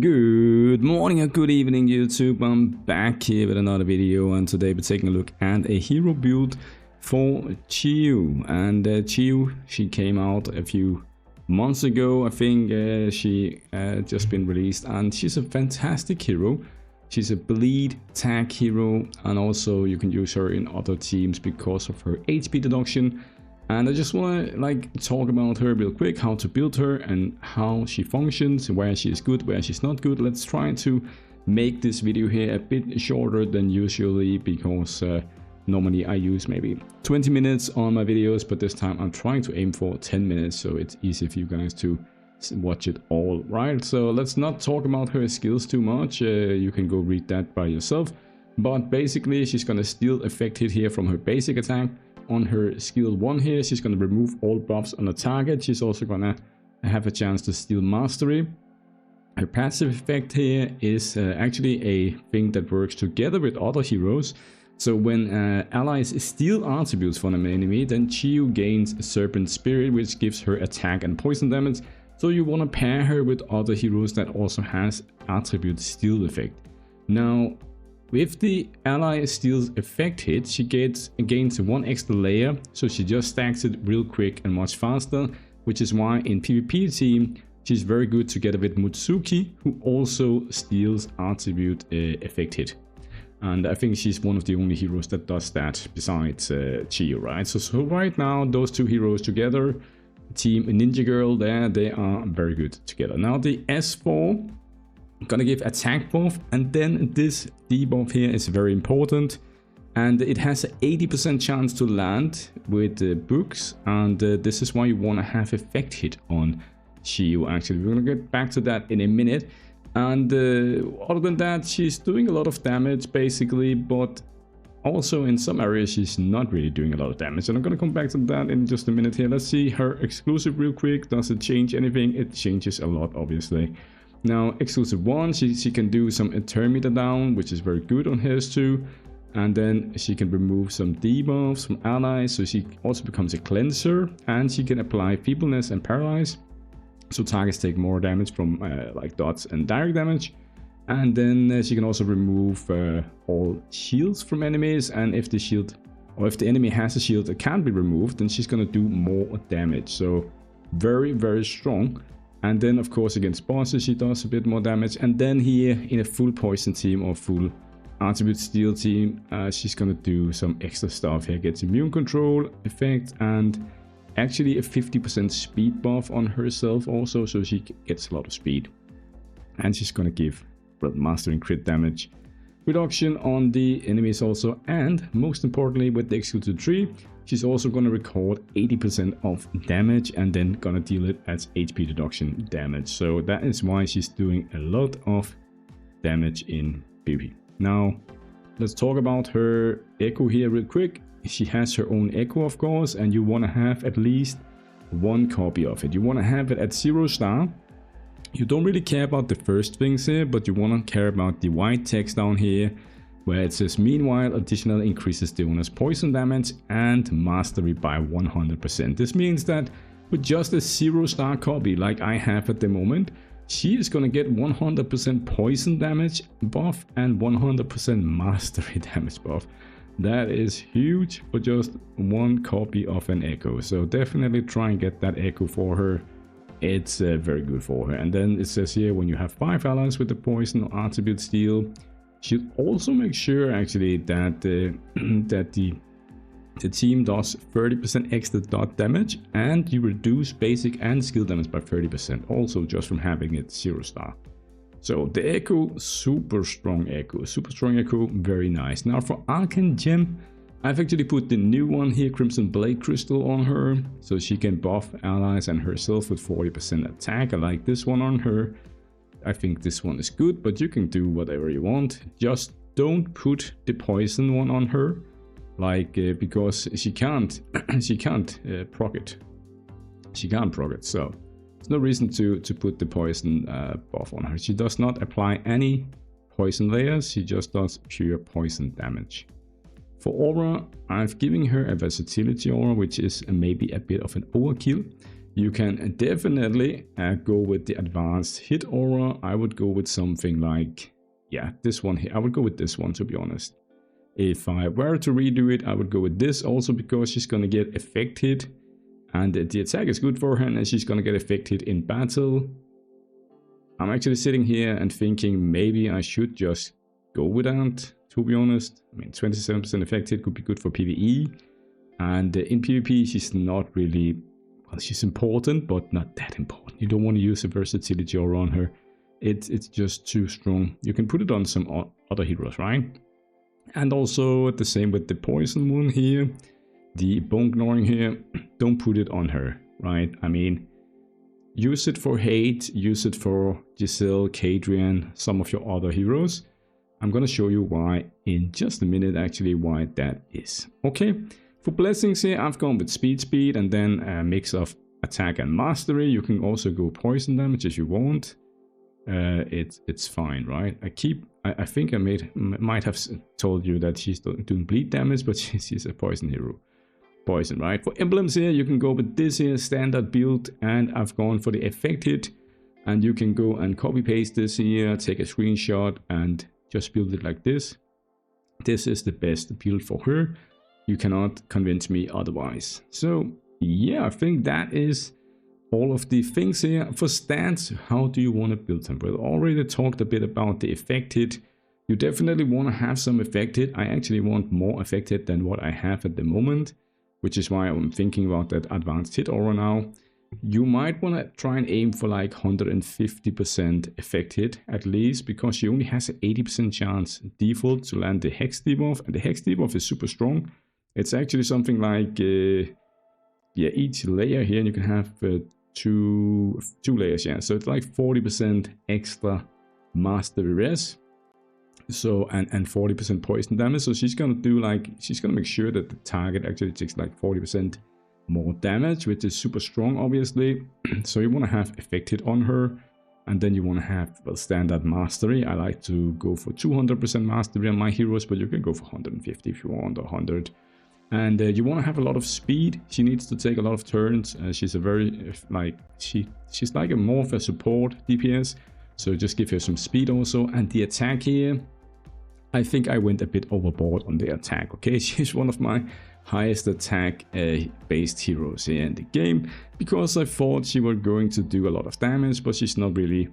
Good morning or good evening YouTube, I'm back here with another video, and today we're taking a look at a hero build for Chiyo. And Chiyo, she came out a few months ago, I think. She just been released, and she's a fantastic hero. She's a bleed tag hero, and also you can use her in other teams because of her HP deduction. And I just want to talk about her real quick, how to build her and how she functions, where she is good, where she's not good. Let's try to make this video here a bit shorter than usually, because normally I use maybe 20 minutes on my videos, but this time I'm trying to aim for 10 minutes, so it's easy for you guys to watch it all, right? So let's not talk about her skills too much. You can go read that by yourself. But basically, she's gonna steal effect hit here from her basic attack. On her skill 1 here, she's going to remove all buffs on the target. She's also going to have a chance to steal mastery. Her passive effect here is actually a thing that works together with other heroes. So when allies steal attributes from an enemy, then Chiyo gains Serpent Spirit, which gives her attack and poison damage. So you want to pair her with other heroes that also has attribute steal effect. Now, if the ally steals effect hit, she gains 1 extra layer, so she just stacks it real quick and much faster, which is why in PvP team she's very good together with Mutsuki, who also steals attribute effect hit. And I think she's one of the only heroes that does that besides Chiyo, right? So right now those two heroes together, Team Ninja Girl there, they are very good together. Now the S4 gonna give attack buff, and then this debuff here is very important, and it has an 80% chance to land with books, and this is why you want to have effect hit on Chiyo. Actually, we're gonna get back to that in a minute. And other than that, she's doing a lot of damage basically, but also in some areas she's not really doing a lot of damage, and I'm gonna come back to that in just a minute here. Let's see her exclusive real quick. Does it change anything? It changes a lot, obviously. Now, exclusive 1, she can do some turn meter down, which is very good on hers too. And then she can remove some debuffs from allies, so she also becomes a cleanser. And she can apply feebleness and paralyze, so targets take more damage from like dots and direct damage. And then she can also remove all shields from enemies, and if the shield, or if the enemy has a shield that can't be removed, then she's gonna do more damage. So very, very strong. And then of course against bosses she does a bit more damage. And then here in a full poison team or full attribute steal team, she's gonna do some extra stuff here. Gets immune control effect, and actually a 50% speed buff on herself also, so she gets a lot of speed. And she's gonna give mastering crit damage reduction on the enemies also. And most importantly, with the exclusive 3, she's also going to record 80% of damage, and then gonna deal it as HP deduction damage. So that is why she's doing a lot of damage in PvP. Now let's talk about her echo here real quick. She has her own echo, of course, and you want to have at least 1 copy of it. You want to have it at 0 star. You don't really care about the first things here, but you want to care about the white text down here, where it says meanwhile additional increases the owner's poison damage and mastery by 100%. This means that with just a 0 star copy like I have at the moment, she is gonna get 100% poison damage buff and 100% mastery damage buff. That is huge for just 1 copy of an echo. So definitely try and get that echo for her. It's very good for her. And then it says here, when you have 5 allies with the poison or attribute steal, should also make sure actually that that the team does 30% extra dot damage, and you reduce basic and skill damage by 30% also just from having it 0 star. So the echo, super strong echo, very nice. Now for Arcane gem, I've actually put the new one here, Crimson Blade Crystal, on her, so she can buff allies and herself with 40% attack. I like this one on her. I think this one is good, but you can do whatever you want. Just don't put the poison one on her, because she can't proc it. She can't proc it, so there's no reason to put the poison buff on her. She does not apply any poison layers. She just does pure poison damage. For aura, I've given her a versatility aura, which is maybe a bit of an overkill. You can definitely go with the advanced hit aura. I would go with something like, yeah, this one here. I would go with this one, to be honest. If I were to redo it, I would go with this also, because she's going to get effect hit. And the attack is good for her, and she's going to get effect hit in battle. I'm actually sitting here and thinking maybe I should just go with that, to be honest. I mean, 27% effect hit could be good for PvE. And in PvP, she's not really... Well, she's important, but not that important. You don't want to use a versatility aura on her. It's just too strong. You can put it on some other heroes, right? And also the same with the poison one here. The bone gnawing here. Don't put it on her, right? I mean, use it for hate. Use it for Giselle, Kadrian, some of your other heroes. I'm going to show you why in just a minute, actually, why that is. Okay. For blessings here, I've gone with speed, and then a mix of attack and mastery. You can also go poison damage if you want. It's fine, right? I think I might have told you that she's doing bleed damage, but she's a poison hero. Poison, right? For emblems here, you can go with this here standard build, and I've gone for the effect hit. And you can go and copy paste this here, take a screenshot, and just build it like this. This is the best build for her. You cannot convince me otherwise. So yeah, I think that is all of the things here. For stats, how do you want to build them? We've already talked a bit about the effect hit. You definitely want to have some effect hit. I actually want more effect hit than what I have at the moment, which is why I'm thinking about that advanced hit aura now. You might want to try and aim for like 150% effect hit at least, because she only has an 80% chance default to land the hex debuff, and the hex debuff is super strong. It's actually something like, yeah, each layer here, and you can have two layers, yeah. So it's like 40% extra mastery res. So, and 40% poison damage. So she's gonna do like, she's gonna make sure that the target actually takes like 40% more damage, which is super strong, obviously. So you want to have effect hit on her, and then you want to have, well, standard mastery. I like to go for 200% mastery on my heroes, but you can go for 150 if you want, or 100. And you want to have a lot of speed. She needs to take a lot of turns. She's a very, like, she's like a more of a support DPS. So just give her some speed also. And the attack here, I think I went a bit overboard on the attack, okay? She's one of my highest attack based heroes here in the game, because I thought she was going to do a lot of damage, but she's not really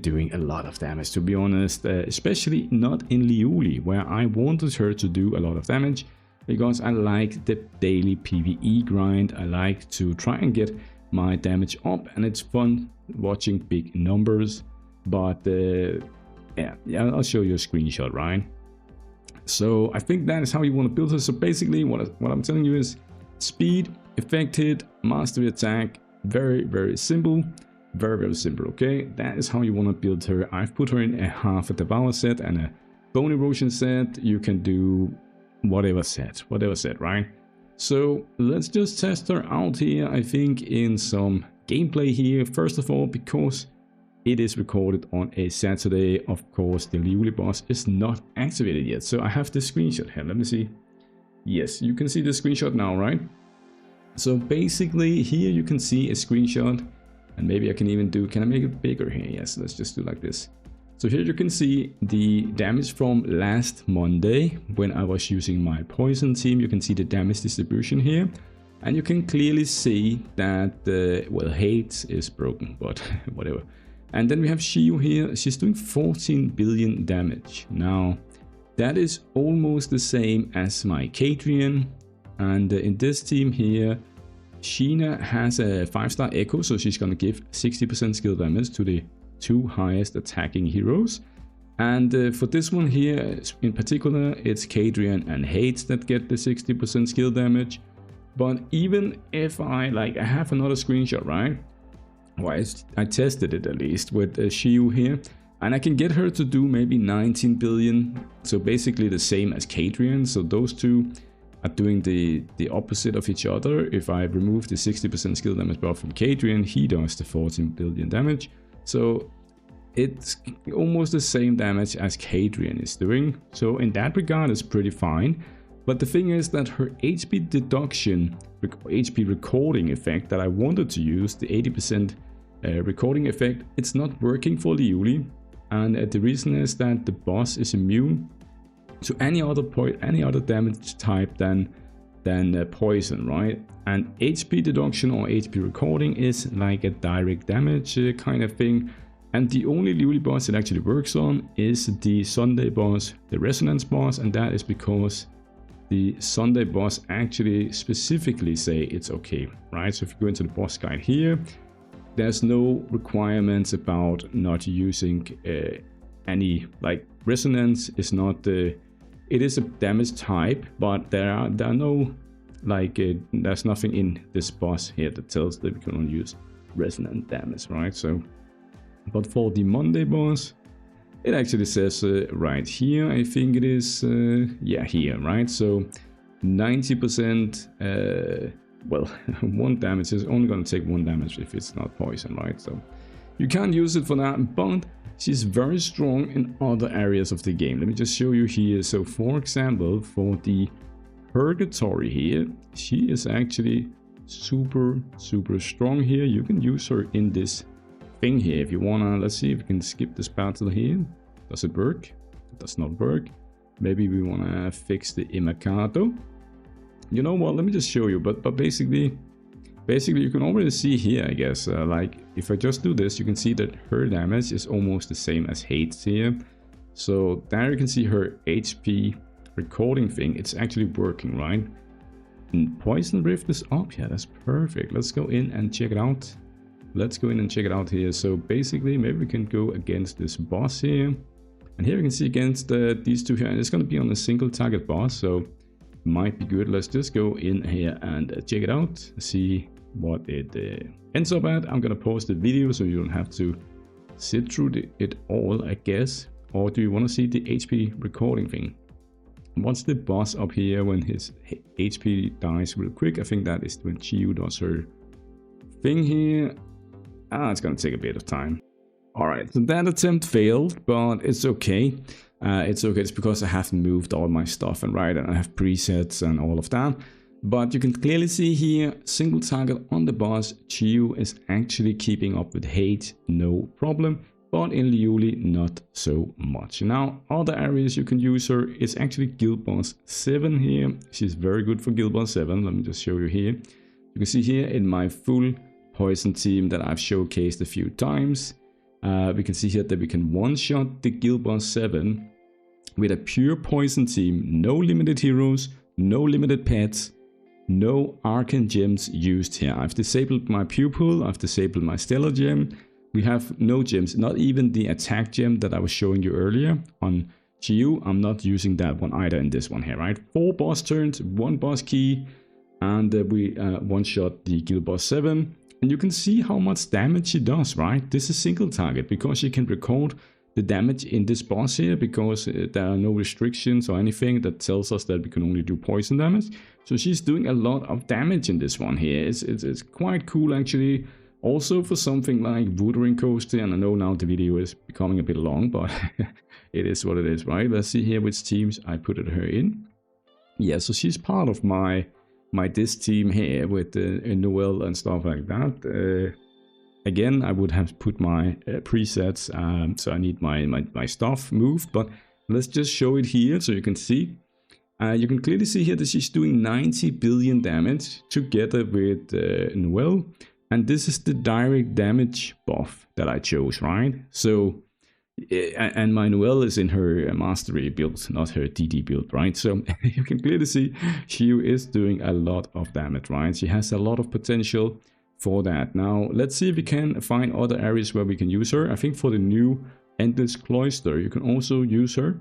doing a lot of damage, to be honest. Especially not in Liuli, where I wanted her to do a lot of damage. Because I like the daily PvE grind. I like to try and get my damage up, and it's fun watching big numbers. But yeah, I'll show you a screenshot, right? So I think that is how you want to build her. So basically what I'm telling you is speed, effect hit, mastery attack. Very, very simple. Very, very simple, okay? That is how you want to build her. I've put her in a half a devour set and a bone erosion set. You can do whatever set, right? So let's just test her out here, I think, in some gameplay here. First of all, because it is recorded on a Saturday, of course, the Liuli boss is not activated yet. So I have the screenshot here. Let me see. Yes, you can see the screenshot now, right? So basically here you can see a screenshot, and maybe I can even do, can I make it bigger here? Yes, let's just do like this. So here you can see the damage from last Monday when I was using my poison team. You can see the damage distribution here, and you can clearly see that well, hate is broken, but whatever. And then we have Chiyo here. She's doing 14 billion damage. Now that is almost the same as my Kadrian, and in this team here, Sheena has a 5-star echo, so she's gonna give 60% skill damage to the 2 highest attacking heroes. And for this one here in particular, it's Kadrian and Hate that get the 60% skill damage. But even if I have another screenshot, right? Well, I tested it at least with Chiyo here, and I can get her to do maybe 19 billion, so basically the same as Kadrian. So those two are doing the opposite of each other. If I remove the 60% skill damage buff from Kadrian, he does the 14 billion damage. So it's almost the same damage as Kadrian is doing. So in that regard, it's pretty fine. But the thing is that her HP deduction, HP recording effect that I wanted to use, the 80% recording effect, it's not working for Liuli. And the reason is that the boss is immune to any other damage type than poison, right? And HP deduction or HP recording is like a direct damage kind of thing. And the only Liuli boss it actually works on is the Sunday boss, the Resonance boss, and that is because the Sunday boss actually specifically say it's okay, right? So if you go into the boss guide here, there's no requirements about not using any, like, Resonance is not the, it is a damage type, but there are no, like, there's nothing in this boss here that tells that we can only use resonant damage, right? So, but for the Monday boss, it actually says right here, I think it is, yeah, here, right? So 90%, well, 1 damage is only going to take 1 damage if it's not poison, right? So you can't use it for that, but she's very strong in other areas of the game. Let me just show you here. So for example, for the Purgatory here, she is actually super strong here. You can use her in this thing here if you wanna. Let's see if we can skip this battle here. Does it work? It does not work. Maybe we wanna fix the Imakato. You know what, let me just show you, but basically you can already see here, I guess, like if I just do this, you can see that her damage is almost the same as Hate's here. So there you can see her HP recording thing, it's actually working, right? And Poison Rift is up, yeah, that's perfect. Let's go in and check it out. Let's go in and check it out here. So basically, maybe we can go against this boss here. And here we can see against these two here, and it's going to be on a single target boss, so might be good. Let's just go in here and check it out, see what it ends up at. I'm gonna pause the video so you don't have to sit through it all, I guess. Or do you want to see the HP recording thing? What's the boss up here when his HP dies real quick? I think that is when Chiyo does her thing here. It's gonna take a bit of time. Alright, so that attempt failed, but it's okay. It's okay, it's because I haven't moved all my stuff and right, and I have presets and all of that. But you can clearly see here, single target on the boss, Chiyo is actually keeping up with Hate, no problem. But in Liuli, not so much. Now, other areas you can use her is actually Guild Boss 7 here. She's very good for Guild Boss 7. Let me just show you here. You can see here in my full poison team that I've showcased a few times. We can see here that we can one-shot the Guild Boss 7 with a pure poison team, no limited heroes, no limited pets, no Arcane gems used here. I've disabled my pupil, I've disabled my stellar gem. We have no gems, not even the attack gem that I was showing you earlier on Chiyo. I'm not using that one either in this one here, right? 4 boss turns, 1 boss key, and we one-shot the Guild Boss 7. And you can see how much damage she does, right? This is single target because she can record the damage in this boss here because there are no restrictions or anything that tells us that we can only do poison damage. So she's doing a lot of damage in this one here. It's quite cool actually. Also for something like Wuthering Coaster, and I know now the video is becoming a bit long, but it is what it is, right? Let's see here which teams I put her in. Yeah, so she's part of my this team here with Noel and stuff like that. Again, I would have put my presets, so I need my stuff moved, but let's just show it here so you can see. You can clearly see here that she's doing 90 billion damage together with Noel, and this is the direct damage buff that I chose, right? So, and my Noel is in her mastery build, not her DD build, right? So you can clearly see Chiyo is doing a lot of damage, right? She has a lot of potential for that. Now, let's see if we can find other areas where we can use her. I think for the new Endless Cloister, you can also use her.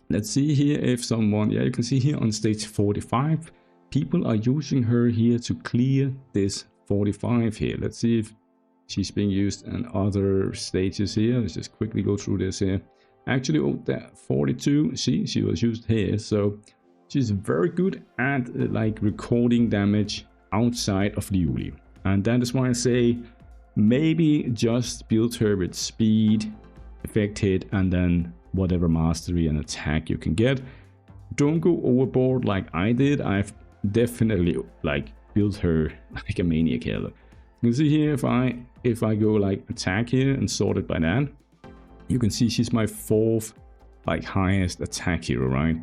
Let's see here if someone, yeah, you can see here on stage 45, people are using her here to clear this 45 here. Let's see if she's being used in other stages here. Let's just quickly go through this here. Actually, oh, that 42, see, she was used here. So she's very good at like recording damage outside of Liuli. And that is why I say maybe just build her with speed, effect hit, and then whatever mastery and attack you can get. don't go overboard like I did. I've definitely like built her like a maniac here. Look. You can see here if I go like attack here and sort it by that, you can see she's my 4th like highest attack hero, right?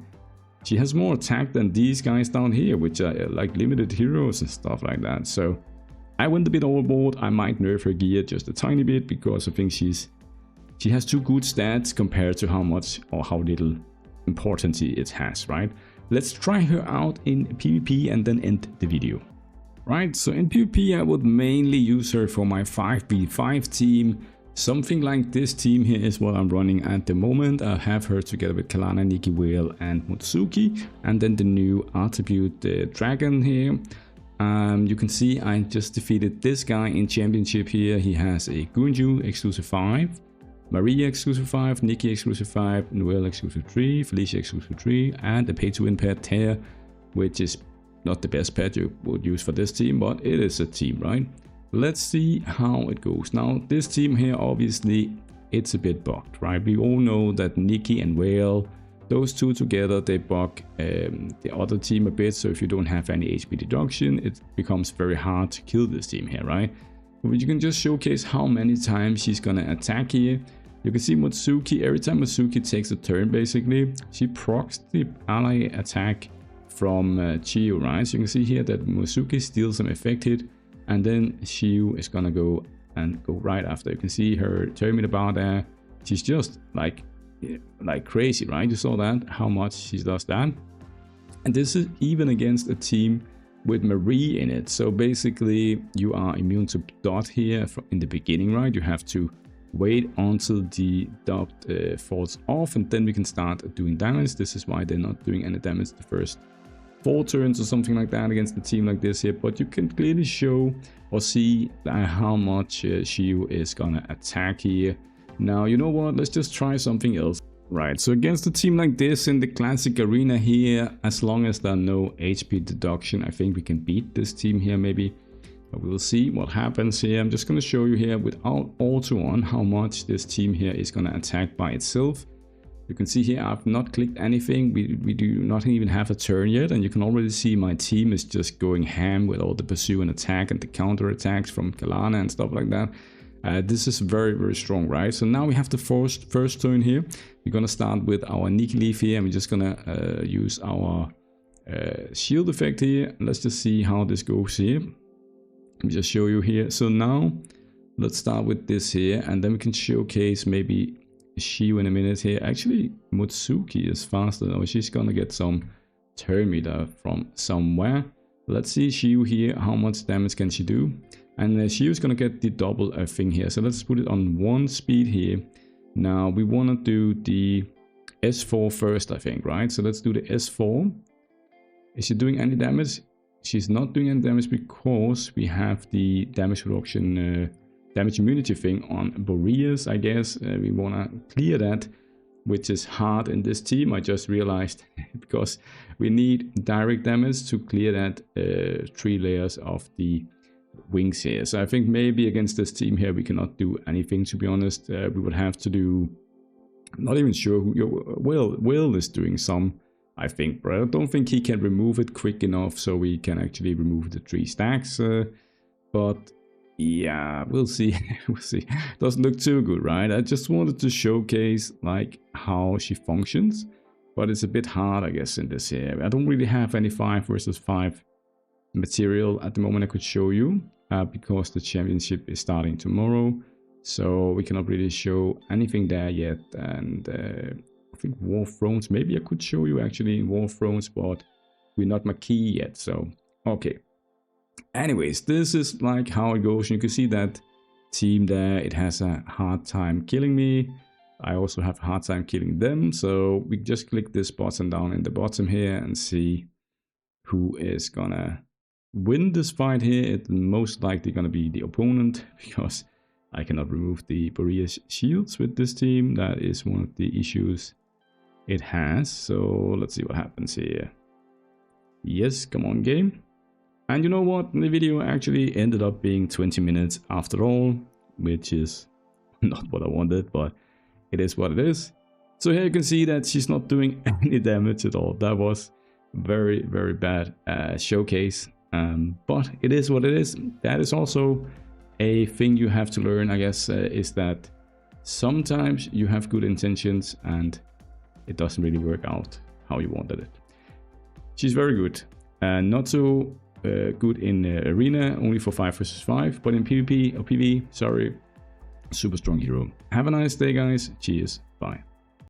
She has more attack than these guys down here, which are like limited heroes and stuff like that. So I went a bit overboard. I might nerf her gear just a tiny bit because I think she has too good stats compared to how much or how little importance it has, right? Let's try her out in PvP and then end the video. Right, so in PvP I would mainly use her for my 5v5 team. Something like this team here is what I'm running at the moment. I have her together with Kalana, Nikki, Whale and Mutsuki. And then the new attribute, the dragon here. You can see I just defeated this guy in championship here. He has a Gunju exclusive 5, Maria exclusive 5, Nikki exclusive 5, Noelle exclusive 3, Felicia exclusive 3, and a pay-to-win pet Tear, which is not the best pet you would use for this team, but it is a team, right? Let's see how it goes. Now, this team here, obviously, it's a bit bugged, right? We all know that Nikki and Whale, those two together, they bug the other team a bit. So if you don't have any HP deduction, it becomes very hard to kill this team here, right? But you can just showcase how many times she's gonna attack here. You can see Mutsuki, every time Mutsuki takes a turn, basically, she procs the ally attack from Chiyo, right? So you can see here that Mutsuki steals some effect hit, and then Chiyo is gonna go right after. You can see her terminate bar there. She's just like crazy, right? You saw that, how much she does that. And this is even against a team with Marie in it. So basically you are immune to dot here in the beginning, right? You have to wait until the dot falls off, and then we can start doing damage. This is why they're not doing any damage the first 4 turns or something like that against a team like this here. But you can clearly show or see how much Chiyo is gonna attack here. Now, you know what? Let's just try something else. Right, so against a team like this in the classic arena here, as long as there are no HP deduction, I think we can beat this team here maybe. But we will see what happens here. I'm just going to show you here without auto on how much this team here is going to attack by itself. You can see here I've not clicked anything. We do not even have a turn yet, and you can already see my team is just going ham with all the pursue and attack and the counter attacks from Kalana and stuff like that. This is very, very strong, right? So now we have the first turn here. We're going to start with our Nikki Leaf here, and we're just going to use our shield effect here. Let's just see how this goes here. Let me just show you here. So now let's start with this here, and then we can showcase maybe Chiyo in a minute here. Actually, Mutsuki is faster. Oh, she's gonna get some turn meter from somewhere. Let's see Chiyo here. How much damage can she do? And Chiyo's gonna get the double thing here. So let's put it on 1 speed here. Now we want to do the S4 first, I think, right? So let's do the S4. Is she doing any damage? She's not doing any damage because we have the damage reduction, damage immunity thing on Boreas, I guess. We want to clear that, which is hard in this team. I just realized because we need direct damage to clear that 3 layers of the wings here. So I think maybe against this team here we cannot do anything, to be honest. We would have to do, I'm not even sure who, Will is doing some, I think, but I don't think he can remove it quick enough so we can actually remove the 3 stacks. But yeah, we'll see. We'll see. Doesn't look too good, right? I just wanted to showcase like how she functions, but it's a bit hard, I guess, in this here. I don't really have any 5 versus 5 material at the moment I could show you because the championship is starting tomorrow, so we cannot really show anything there yet. And I think War Thrones, maybe I could show you actually in War Thrones, but we're not Maquis yet, so okay. Anyways, this is like how it goes. You can see that team there, it has a hard time killing me. I also have a hard time killing them, so we just click this button down in the bottom here and see who is gonna win this fight here. It's most likely gonna be the opponent because I cannot remove the Boreas shields with this team. That is one of the issues it has. So let's see what happens here. Yes, come on game. And you know what? The video actually ended up being 20 minutes after all, which is not what I wanted, but it is what it is. So here you can see that she's not doing any damage at all. That was very, very bad showcase. But it is what it is. That is also a thing you have to learn, I guess, is that sometimes you have good intentions and it doesn't really work out how you wanted it. She's very good. Not so good in arena, only for 5 versus 5, but in PvP or PvE, sorry, super strong hero. Have a nice day, guys. Cheers. Bye.